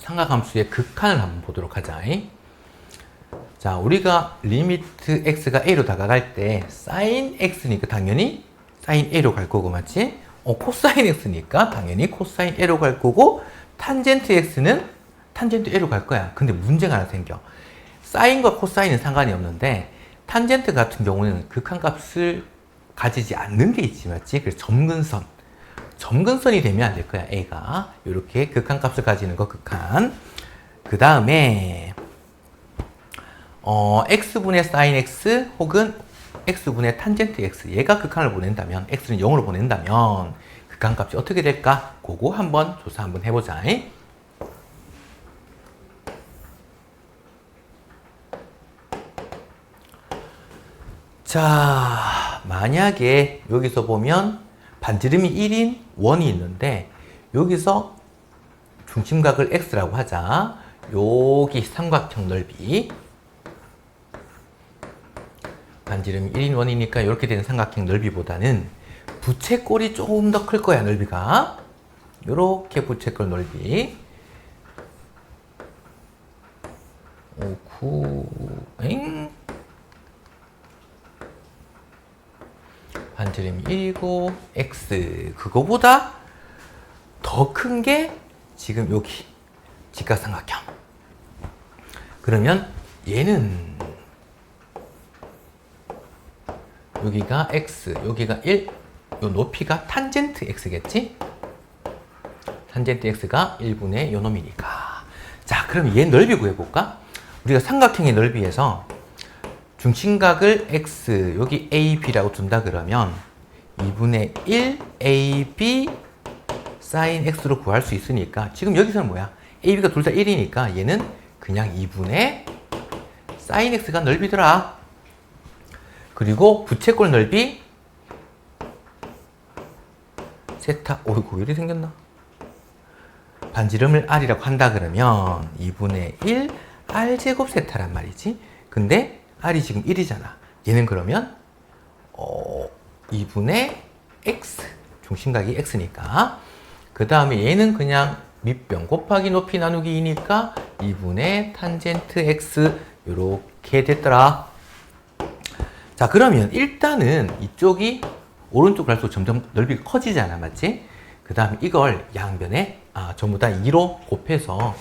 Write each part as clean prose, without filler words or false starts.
삼각함수의 극한을 한번 보도록 하자. 자, 우리가 리미트 x가 a로 다가갈 때 sin x니까 당연히 sin a로 갈 거고, 맞지? 코사인 x니까 당연히 코사인 a로 갈 거고, 탄젠트 x는 탄젠트 a로 갈 거야. 근데 문제가 하나 생겨. 사인과 코사인은 상관이 없는데 탄젠트 같은 경우는 극한값을 가지지 않는 게 있지, 맞지? 그래서 점근선이 되면 안 될 거야. a가 이렇게 극한값을 가지는 거 극한. 그 다음에 x분의 sin x 혹은 x분의 탄젠트 x, 얘가 극한을 보낸다면, x는 0으로 보낸다면 극한값이 어떻게 될까? 그거 한번 조사 한번 해보자. 자, 만약에 여기서 보면 반지름이 1인 원이 있는데 여기서 중심각을 x라고 하자. 여기 삼각형 넓이, 반지름이 1인 원이니까 이렇게 되는 삼각형 넓이보다는 부채꼴이 조금 더 클 거야, 넓이가. 이렇게 부채꼴 넓이. 5, 9, 반지름이 1이고 x, 그거보다 더 큰 게 지금 여기 직각삼각형. 그러면 얘는 여기가 x, 여기가 1, 요 높이가 탄젠트 x겠지? 탄젠트 x가 1분의 요 놈이니까. 자, 그럼 얘 넓이 구해볼까? 우리가 삼각형의 넓이에서 중심각을 x, 여기 AB라고 둔다 그러면 2분의 1 AB sin x로 구할 수 있으니까, 지금 여기서는 뭐야? AB가 둘 다 1이니까 얘는 그냥 2분의 sin x가 넓이더라. 그리고 부채꼴 넓이 세타, 어이구, 이렇게 생겼나? 반지름을 r이라고 한다 그러면 2분의 1 r제곱 세타란 말이지. 근데 r이 지금 1이잖아. 얘는 그러면 2분의 x, 중심각이 x니까. 그 다음에 얘는 그냥 밑변 곱하기 높이 나누기 2니까 2분의 탄젠트 x, 요렇게 됐더라. 자, 그러면 일단은 이쪽이 오른쪽 갈수록 점점 넓이가 커지잖아, 맞지? 그 다음에 이걸 양변에 전부 다 2로 곱해서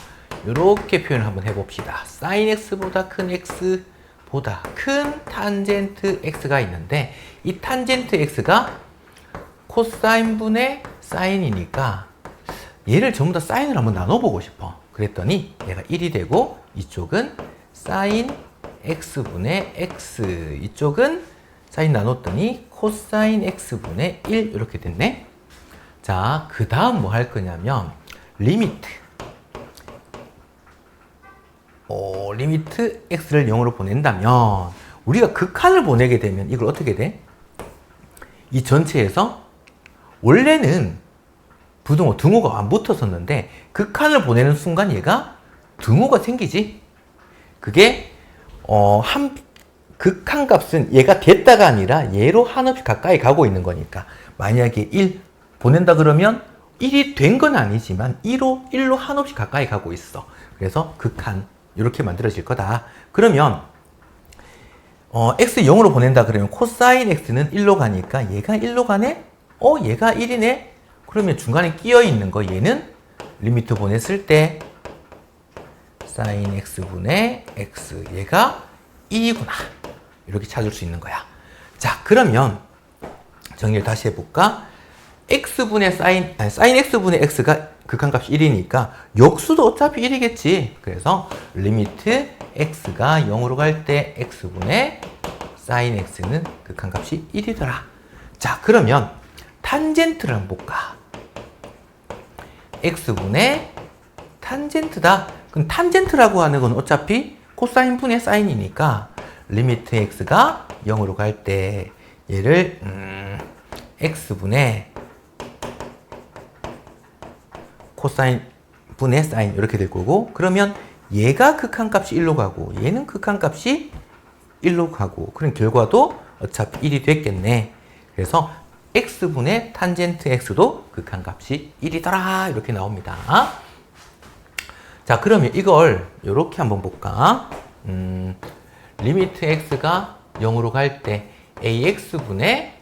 이렇게 표현을 한번 해봅시다. sin x보다 큰 x 보다 큰 탄젠트 x가 있는데, 이 탄젠트 x가 코사인분의 사인이니까 얘를 전부 다 사인으로 한번 나눠보고 싶어. 그랬더니 얘가 1이 되고 이쪽은 사인 x분의 x, 이쪽은 사인 나눴더니 코사인 x분의 1, 이렇게 됐네. 자, 그 다음 뭐 할 거냐면 리미트 x를 0으로 보낸다면, 우리가 극한을 보내게 되면 이걸 어떻게 돼? 이 전체에서 원래는 부등호, 등호가 안 붙었었는데 극한을 보내는 순간 얘가 등호가 생기지. 그게 극한값은 얘가 됐다가 아니라 얘로 한없이 가까이 가고 있는 거니까, 만약에 1 보낸다 그러면 1이 된 건 아니지만 1로 한없이 가까이 가고 있어. 그래서 극한 이렇게 만들어질 거다. 그러면 x 0으로 보낸다 그러면 코사인 x는 1로 가니까 얘가 1로 가네? 얘가 1이네? 그러면 중간에 끼어 있는 거, 얘는 리미트 보냈을 때 sin x분의 x, 얘가 1이구나. 이렇게 찾을 수 있는 거야. 자, 그러면 정리를 다시 해볼까? x분의 sin x분의 x가 극한값이 1이니까 역수도 어차피 1이겠지. 그래서 리미트 x가 0으로 갈 때 x분의 sin x는 극한값이 1이더라. 자, 그러면 탄젠트를 한번 볼까? x분의 탄젠트다. 그럼 탄젠트라고 하는 건 어차피 코사인 분의 사인이니까 리미트 x가 0으로 갈 때 얘를 x분의 코사인 분의 사인 이렇게 될 거고, 그러면 얘가 극한값이 1로 가고 얘는 극한값이 1로 가고, 그런 결과도 어차피 1이 됐겠네. 그래서 x분의 탄젠트 x도 극한값이 1이더라. 이렇게 나옵니다. 자, 그러면 이걸 이렇게 한번 볼까? 리미트 x가 0으로 갈 때 ax분의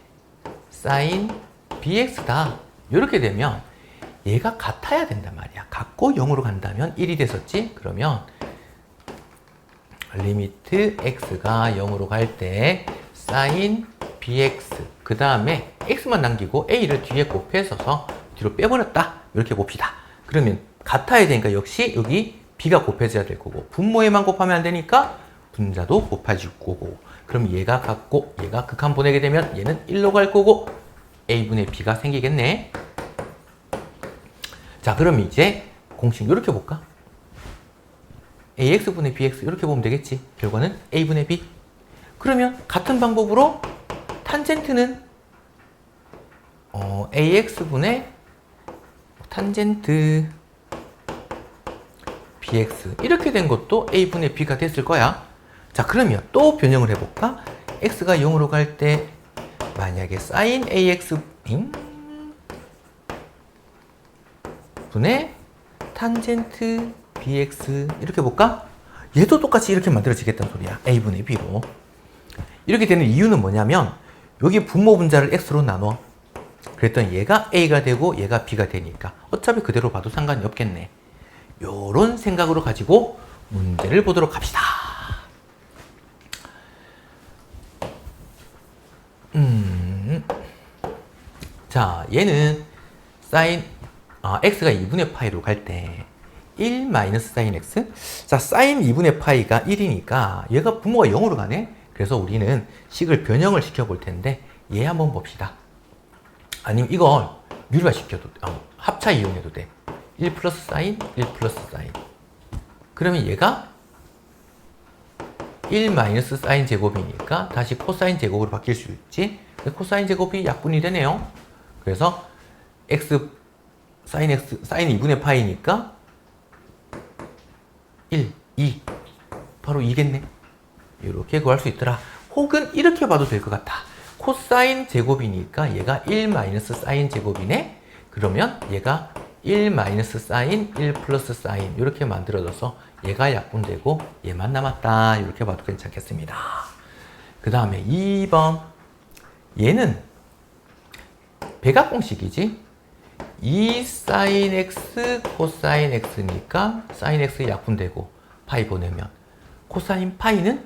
sin bx다. 이렇게 되면 얘가 같아야 된단 말이야. 같고 0으로 간다면 1이 됐었지? 그러면 리미트 x가 0으로 갈 때 sin bx 그 다음에 x만 남기고 a를 뒤에 곱해서서 뒤로 빼버렸다. 이렇게 봅시다. 그러면 같아야 되니까 역시 여기 b가 곱해져야 될 거고 분모에만 곱하면 안 되니까 분자도 곱해질 거고 그럼 얘가 같고 얘가 극한 보내게 되면 얘는 1로 갈 거고 a분의 b가 생기겠네. 자, 그럼 이제 공식 이렇게 볼까? ax분의 bx 이렇게 보면 되겠지. 결과는 a분의 b. 그러면 같은 방법으로 탄젠트는 ax분의 탄젠트 bx 이렇게 된 것도 a분의 b가 됐을 거야. 자, 그러면 또 변형을 해볼까? x가 0으로 갈 때 만약에 sin ax 분의 탄젠트 bx 이렇게 볼까? 얘도 똑같이 이렇게 만들어지겠다는 소리야. a분의 b로. 이렇게 되는 이유는 뭐냐면 여기 분모 분자를 x로 나눠. 그랬더니 얘가 a가 되고 얘가 b가 되니까 어차피 그대로 봐도 상관이 없겠네. 요런 생각으로 가지고 문제를 보도록 합시다. 자, 얘는 x가 2분의 파이로 갈 때 1 마이너스 sin x. 자, sin 2분의 파이가 1이니까 얘가 분모가 0으로 가네. 그래서 우리는 식을 변형을 시켜 볼 텐데 얘 한번 봅시다. 아니면 이걸 미루화 시켜도 합차 이용해도 돼. 1 플러스 사인, 1 플러스 사인. 그러면 얘가 1 마이너스 사인 제곱이니까 다시 코사인 제곱으로 바뀔 수 있지. 코사인 제곱이 약분이 되네요. 그래서 x, 사인 2분의 파이니까 1, 2. 바로 2겠네. 이렇게 구할 수 있더라. 혹은 이렇게 봐도 될 것 같아. 코사인 제곱이니까 얘가 1 마이너스 사인 제곱이네. 그러면 얘가 1 마이너스 사인, 1 플러스 사인 이렇게 만들어져서 얘가 약분되고 얘만 남았다. 이렇게 봐도 괜찮겠습니다. 그 다음에 2번. 얘는 백악공식이지. 2 사인 x 코사인 x니까 사인 x 약분되고 파이 보내면 코사인 파이는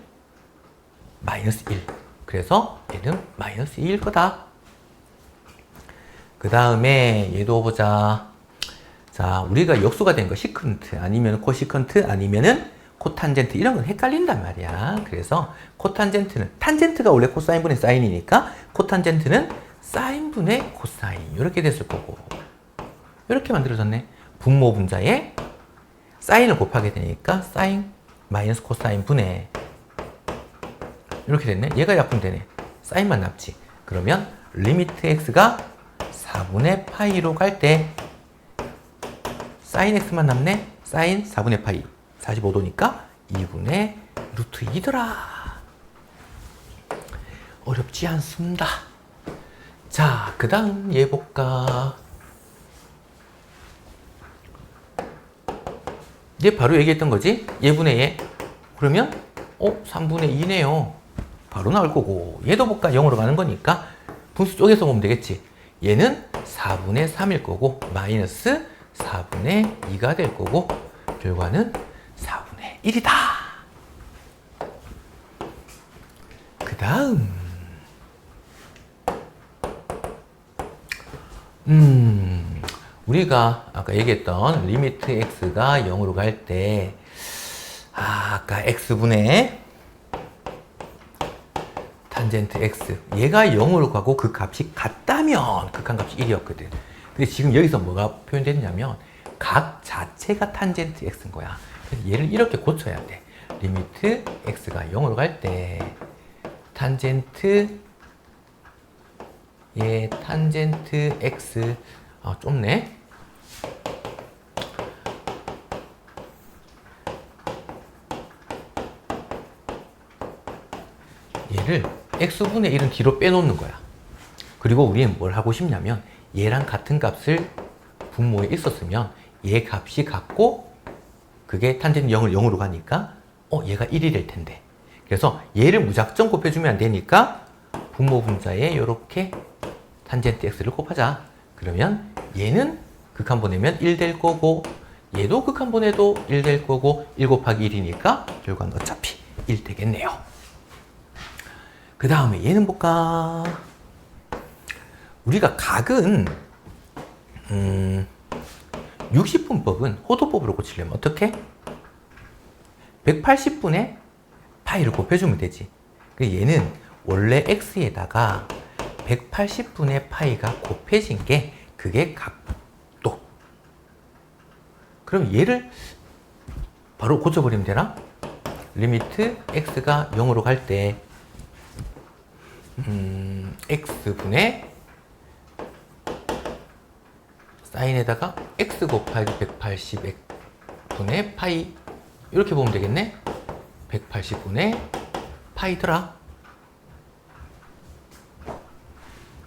마이너스 1. 그래서 얘는 마이너스 2일 거다. 그 다음에 얘도 보자. 자, 우리가 역수가 된 거 시컨트 아니면 코시컨트 아니면은 코탄젠트 이런 건 헷갈린단 말이야. 그래서 코탄젠트는 탄젠트가 원래 코사인분의 사인이니까 코탄젠트는 사인분의 코사인 이렇게 됐을 거고 이렇게 만들어졌네. 분모 분자에 사인을 곱하게 되니까 사인 마이너스 코사인 분의 이렇게 됐네. 얘가 약분되네. 사인만 남지. 그러면 리미트 x가 4분의 파이로 갈 때 사인 x만 남네. 사인 4분의 파이 45도니까 2분의 루트 2더라. 어렵지 않습니다. 자, 그 다음 얘 볼까. 얘 바로 얘기했던 거지. 얘분의 얘. 그러면 3분의 2네요. 바로 나올 거고. 얘도 볼까. 0으로 가는 거니까 분수 쪽에서 보면 되겠지. 얘는 4분의 3일 거고 마이너스 4분의 2가 될 거고 결과는 4분의 1이다. 그 다음 우리가 아까 얘기했던 리미트 x가 0으로 갈 때 아까 x분의 탄젠트 x 얘가 0으로 가고 그 값이 같다면 극한값이 1이었거든. 근데 지금 여기서 뭐가 표현됐냐면 각 자체가 탄젠트 x인 거야. 그래서 얘를 이렇게 고쳐야 돼. 리미트 x가 0으로 갈 때 탄젠트 탄젠트 x 좁네. 얘를 x분의 1은 뒤로 빼놓는 거야. 그리고 우리는 뭘 하고 싶냐면 얘랑 같은 값을 분모에 있었으면 얘 값이 같고 그게 탄젠트 0을 0으로 가니까 얘가 1이 될 텐데. 그래서 얘를 무작정 곱해주면 안 되니까 분모 분자에 이렇게 탄젠트 x를 곱하자. 그러면 얘는 극한 보내면 1 될 거고 얘도 극한 보내도 1 될 거고 1 곱하기 1이니까 결과는 어차피 1 되겠네요. 그 다음에 얘는 볼까? 우리가 각은 60분법은 호도법으로 고치려면 어떻게? 180분의 파이를 곱해주면 되지. 얘는 원래 x에다가 180분의 파이가 곱해진 게 그게 각도. 그럼 얘를 바로 고쳐버리면 되나? 리미트 x가 0으로 갈 때 x분의 사인에다가 x 곱하기 180분의 파이 이렇게 보면 되겠네? 180분의 파이더라.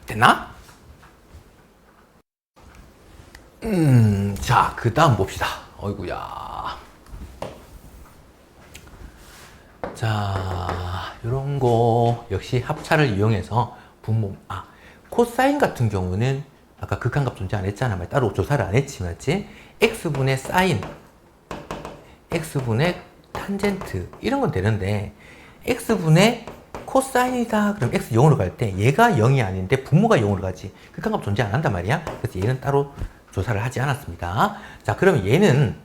됐나? 자, 그 다음 봅시다. 어이구야. 자, 요런 거 역시 합차를 이용해서 분모, 코사인 같은 경우는 아까 극한값 존재 안 했잖아. 따로 조사를 안 했지, 맞지? x분의 사인, x분의 탄젠트 이런 건 되는데 x분의 코사인이다. 그럼 x 0으로 갈 때 얘가 0이 아닌데 분모가 0으로 가지. 극한값 존재 안 한단 말이야. 그래서 얘는 따로 조사를 하지 않았습니다. 자, 그럼 얘는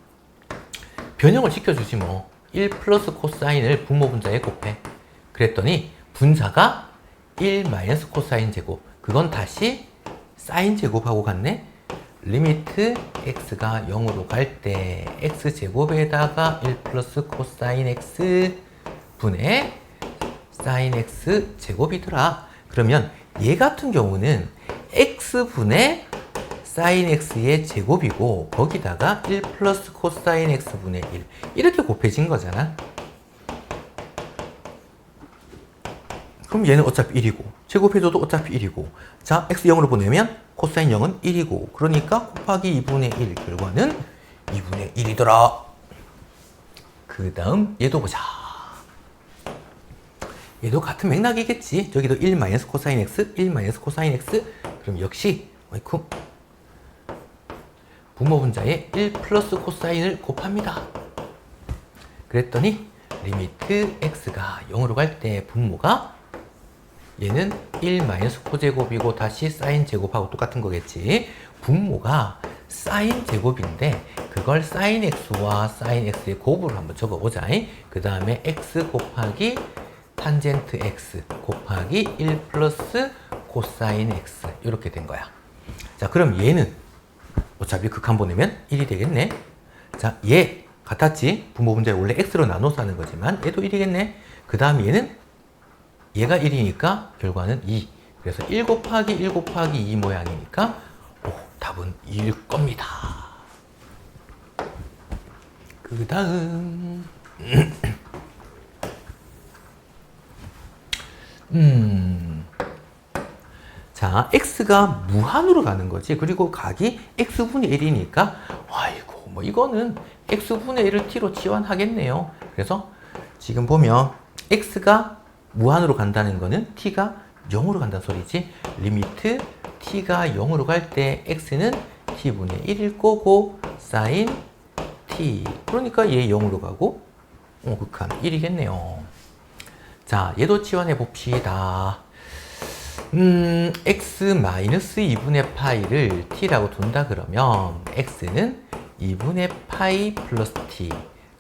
변형을 시켜주지 뭐. 1 플러스 코사인을 분모 분자에 곱해. 그랬더니 분자가 1 마이너스 코사인 제곱. 그건 다시 사인 제곱하고 같네. 리미트 x가 0으로 갈 때 x 제곱에다가 1 플러스 코사인 x 분의 사인 x 제곱이더라. 그러면 얘 같은 경우는 x분의 사인 x의 제곱이고 거기다가 1 플러스 코사인 x분의 1 이렇게 곱해진 거잖아. 그럼 얘는 어차피 1이고 제곱해줘도 어차피 1이고 자, x 0으로 보내면 코사인 0은 1이고 그러니까 곱하기 2분의 1 결과는 2분의 1이더라. 그 다음 얘도 보자. 얘도 같은 맥락이겠지. 저기도 1 마이너스 코사인 x, 1 마이너스 코사인 x. 그럼 역시 분모 분자에 1 플러스 코사인을 곱합니다. 그랬더니 리미트 x가 0으로 갈 때 분모가 얘는 1 마이너스 코제곱이고 다시 사인 제곱하고 똑같은 거겠지. 분모가 사인 제곱인데 그걸 사인 x와 사인 x의 곱으로 한번 적어보자. 그 다음에 x 곱하기 탄젠트 x 곱하기 1 플러스 코사인 x 이렇게 된 거야. 자, 그럼 얘는 어차피 극한 보내면 1이 되겠네. 자, 얘 같았지? 분모 분자를 원래 x로 나눠서 하는 거지만 얘도 1이겠네. 그 다음 얘는 얘가 1이니까 결과는 2. 그래서 1 곱하기 1 곱하기 2 모양이니까 답은 2일 겁니다. 그 다음 자, x가 무한으로 가는 거지. 그리고 각이 x분의 1이니까 아이고 뭐 이거는 x분의 1을 t로 치환하겠네요. 그래서 지금 보면 x가 무한으로 간다는 거는 t가 0으로 간다는 소리지. 리미트 t가 0으로 갈 때 x는 t분의 1일 거고 사인 t 그러니까 얘 0으로 가고 극한 1이겠네요. 자, 얘도 치환해 봅시다. x-2분의 파이를 t라고 둔다 그러면 x는 2분의 파이 플러스 t.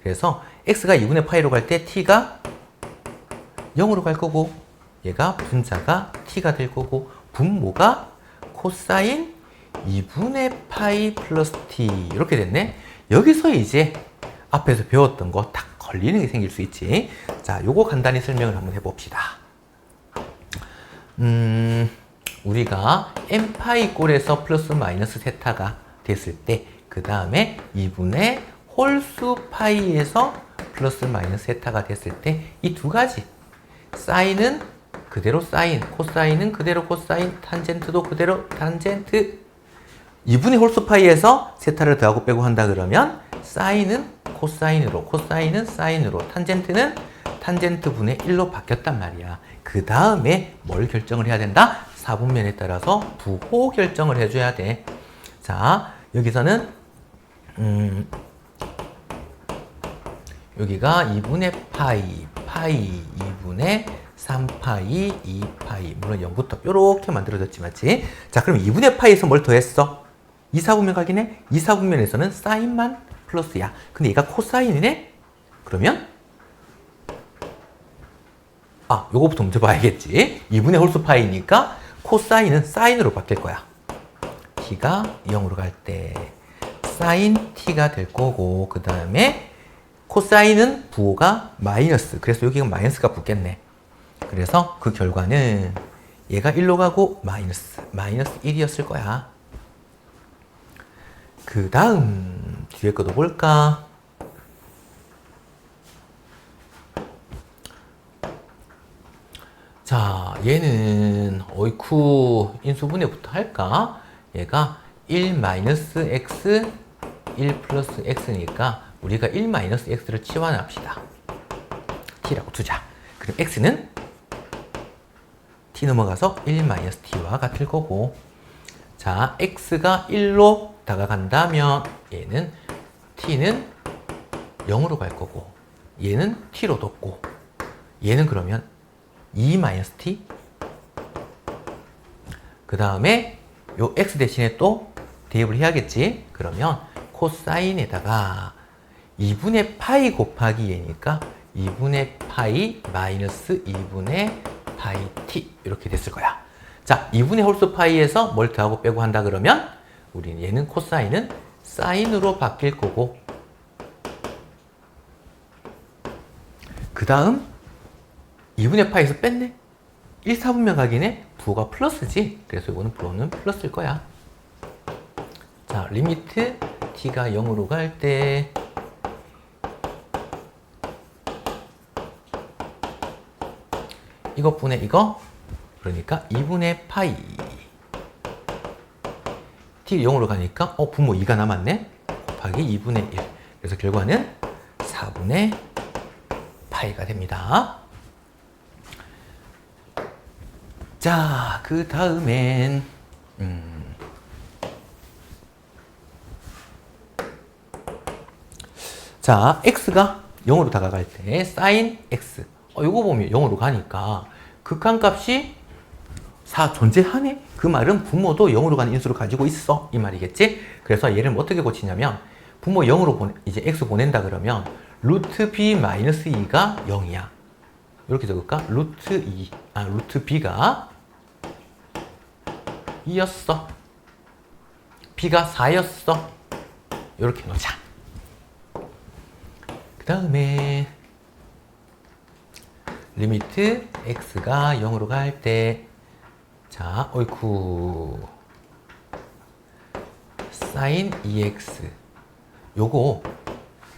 그래서 x가 2분의 파이로 갈 때 t가 0으로 갈 거고 얘가 분자가 t가 될 거고 분모가 코사인 2분의 파이 플러스 t 이렇게 됐네. 여기서 이제 앞에서 배웠던 거 딱 걸리는 게 생길 수 있지. 자, 요거 간단히 설명을 한번 해봅시다. 우리가 n파이 꼴에서 플러스 마이너스 세타가 됐을 때 그 다음에 2분의 홀수 파이에서 플러스 마이너스 세타가 됐을 때 이 두 가지 사인은 그대로 사인, 코사인은 그대로 코사인, 탄젠트도 그대로 탄젠트 2분의 홀수 파이에서 세타를 더하고 빼고 한다 그러면 사인은 코사인으로, 코사인은 사인으로, 탄젠트는 탄젠트 분의 1로 바뀌었단 말이야. 그 다음에 뭘 결정을 해야 된다? 사분면에 따라서 부호 결정을 해줘야 돼. 자, 여기서는 여기가 2분의 파이 2분의 3파이 2파이, 물론 0부터 이렇게 만들어졌지, 맞지? 자, 그럼 2분의 파이에서 뭘 더했어? 2사분면 각이네? 2사분면에서는 사인만 플러스야. 근데 얘가 코사인이네? 그러면 요거부터 먼저 봐야겠지. 2분의 홀수 파이니까 코사인은 사인으로 바뀔 거야. t가 0으로 갈 때 사인 t가 될 거고, 그 다음에 코사인은 부호가 마이너스. 그래서 여기가 마이너스가 붙겠네. 그래서 그 결과는 얘가 1로 가고 마이너스 1이었을 거야. 그 다음 뒤에 것도 볼까? 자, 얘는 어이쿠 인수분해부터 할까? 얘가 1-x 1 플러스 x니까 우리가 1-x를 치환합시다. t라고 두자. 그럼 x는 t 넘어가서 1-t와 같을 거고, 자, x가 1로 다가간다면 얘는 t는 0으로 갈 거고, 얘는 t로 뒀고, 얘는 그러면 2-t, 그 다음에 요 x 대신에 또 대입을 해야겠지. 그러면 코사인에다가 2분의 파이 곱하기 얘니까 2분의 파이 마이너스 2분의 파이 t 이렇게 됐을 거야. 자, 2분의 홀수 파이에서 뭘 더하고 빼고 한다 그러면 우리는 얘는 코사인은 사인으로 바뀔 거고, 그 다음 2분의 파이에서 뺐네? 1사분면 각이네? 부호가 플러스지? 그래서 이거는 부호는 플러스일 거야. 자, 리미트 t가 0으로 갈 때 이것분의 이거, 그러니까 2분의 파이 t 0으로 가니까 분모 2가 남았네? 곱하기 2분의 1. 그래서 결과는 4분의 파이가 됩니다. 자, 그 다음엔 자, x가 0으로 다가갈 때 sin x, 요거 보면 0으로 가니까 극한값이 4 존재하네? 그 말은 분모도 0으로 가는 인수를 가지고 있어, 이 말이겠지? 그래서 얘를 어떻게 고치냐면 분모 0으로 이제 x 보낸다 그러면 루트 b 마이너스 2가 0이야. 이렇게 적을까? 루트 b가 2였어. b가 4였어. 이렇게 놓자. 그 다음에 리미트 x가 0으로 갈 때, 자, 어이쿠 sin 2x, 요거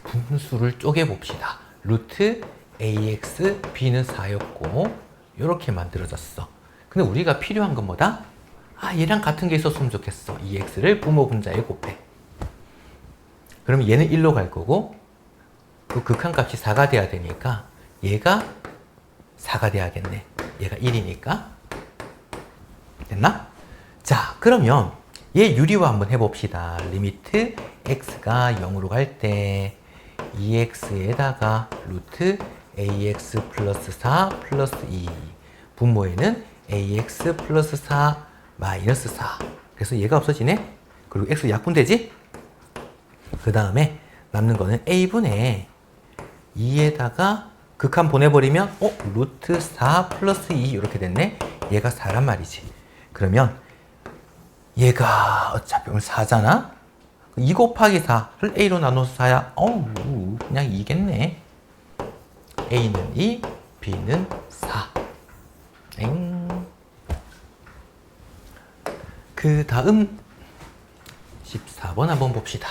분수를 쪼개 봅시다. 루트 ax b는 4였고 이렇게 만들어졌어. 근데 우리가 필요한 건 뭐다? 얘랑 같은 게 있었으면 좋겠어. 2x를 부모 분자에 곱해. 그럼 얘는 1로 갈 거고, 그 극한값이 4가 돼야 되니까 얘가 4가 돼야겠네. 얘가 1이니까. 됐나? 자, 그러면 얘 유리화 한번 해봅시다. 리미트 x가 0으로 갈 때 2x에다가 루트 ax 플러스 4 플러스 2, 분모에는 ax 플러스 4 마이너스 4. 그래서 얘가 없어지네. 그리고 x 약분되지? 그 다음에 남는 거는 a분의 2에다가 극한 보내버리면 루트 4 플러스 2 이렇게 됐네. 얘가 4란 말이지. 그러면 얘가 어차피 오늘 4잖아? 2 곱하기 4를 a로 나눠서 4야. 그냥 2겠네. a는 2, b는 4. 그 다음 14번 한번 봅시다.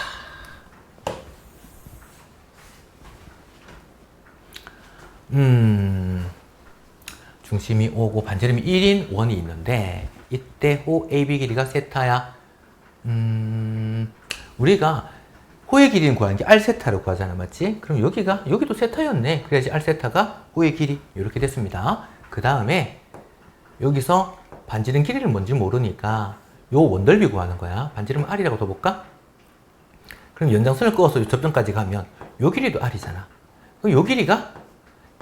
중심이 5고 반지름이 1인 원이 있는데 이때 호 AB 길이가 세타야. 우리가 호의 길이는 구하는 게 r 세타로 구하잖아, 맞지? 그럼 여기도 세타였네. 그래야지 r 세타가 호의 길이 이렇게 됐습니다. 그 다음에 여기서 반지름 길이를 뭔지 모르니까 요 원넓이 구하는 거야. 반지름 r이라고 둬볼까? 그럼 연장선을 그어서 이 접점까지 가면 요 길이도 r이잖아. 그럼 요 길이가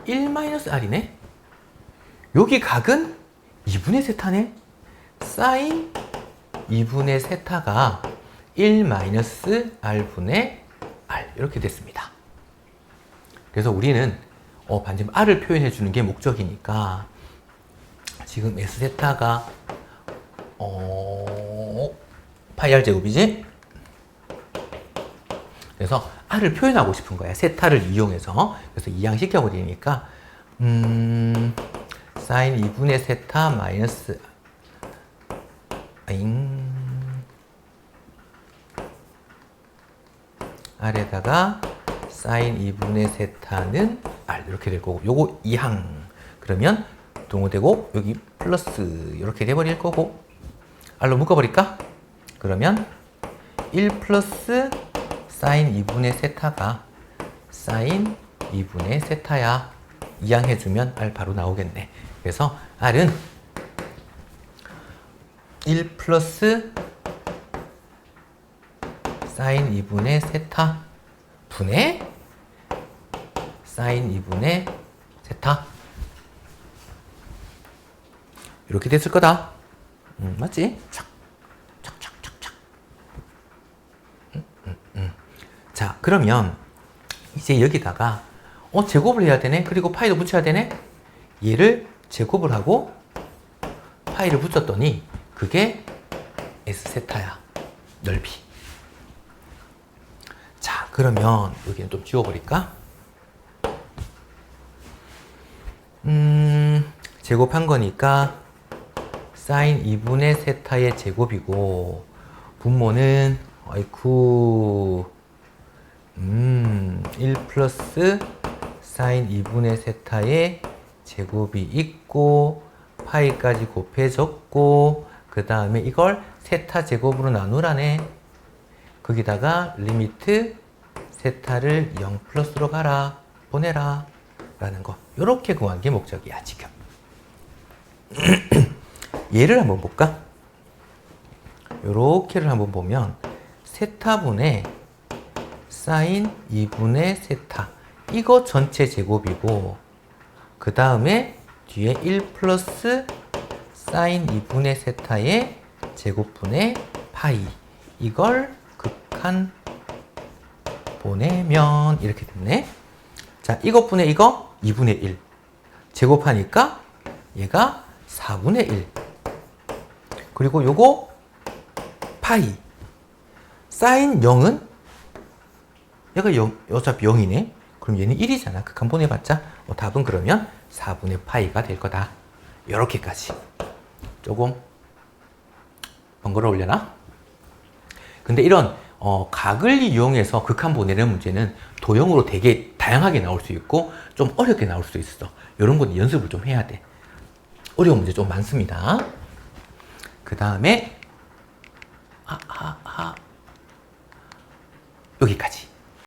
1-r이네. 여기 각은 2분의 세타네. 사인 2분의 세타가 1-r분의 r 이렇게 됐습니다. 그래서 우리는 반지름 r을 표현해 주는 게 목적이니까 지금 s세타가 파이 r 제곱이지? 그래서 r을 표현하고 싶은 거야. 세타를 이용해서. 그래서 이항시켜 버리니까 사인 2분의 세타 마이너스 r에다가 사인 2분의 세타는 r 이렇게 될 거고, 요거 이항. 그러면 동호되고 여기 플러스 이렇게 돼버릴 거고, r로 묶어버릴까? 그러면 1 플러스 사인 2분의 세타가 사인 2분의 세타야. 이항해주면 r 바로 나오겠네. 그래서 r은 1 플러스 사인 2분의 세타 분의 사인 2분의 세타 이렇게 됐을 거다. 맞지? 착착착착착. 자, 그러면 이제 여기다가 제곱을 해야 되네. 그리고 파이도 붙여야 되네. 얘를 제곱을 하고 파이를 붙였더니 그게 S세타야. 넓이. 자, 그러면 여기는 좀 지워버릴까? 제곱한 거니까 사인 2분의 세타의 제곱이고, 분모는 1 플러스 사인 2분의 세타의 제곱이 있고 파이까지 곱해졌고, 그 다음에 이걸 세타 제곱으로 나누라네. 거기다가 리미트 세타를 0 플러스로 가라, 보내라 라는 거. 요렇게 구한 게 목적이야 지금. 얘를 한번 볼까? 요렇게를 한번 보면 세타분의 사인 2분의 세타, 이거 전체 제곱이고, 그 다음에 뒤에 1 플러스 사인 2분의 세타의 제곱분의 파이, 이걸 극한 보내면 이렇게 됐네. 자, 이것분의 이거 2분의 1 제곱하니까 얘가 4분의 1. 그리고 요거 파이 사인 0은 얘가 어차피 0이네. 그럼 얘는 1이잖아. 극한 보내봤자 답은 그러면 4분의 파이가 될 거다. 요렇게까지. 조금 번거로우려나? 근데 이런 각을 이용해서 극한 보내는 문제는 도형으로 되게 다양하게 나올 수 있고 좀 어렵게 나올 수 있어. 이런 건 연습을 좀 해야 돼. 어려운 문제 좀 많습니다. 그 다음에 여기까지.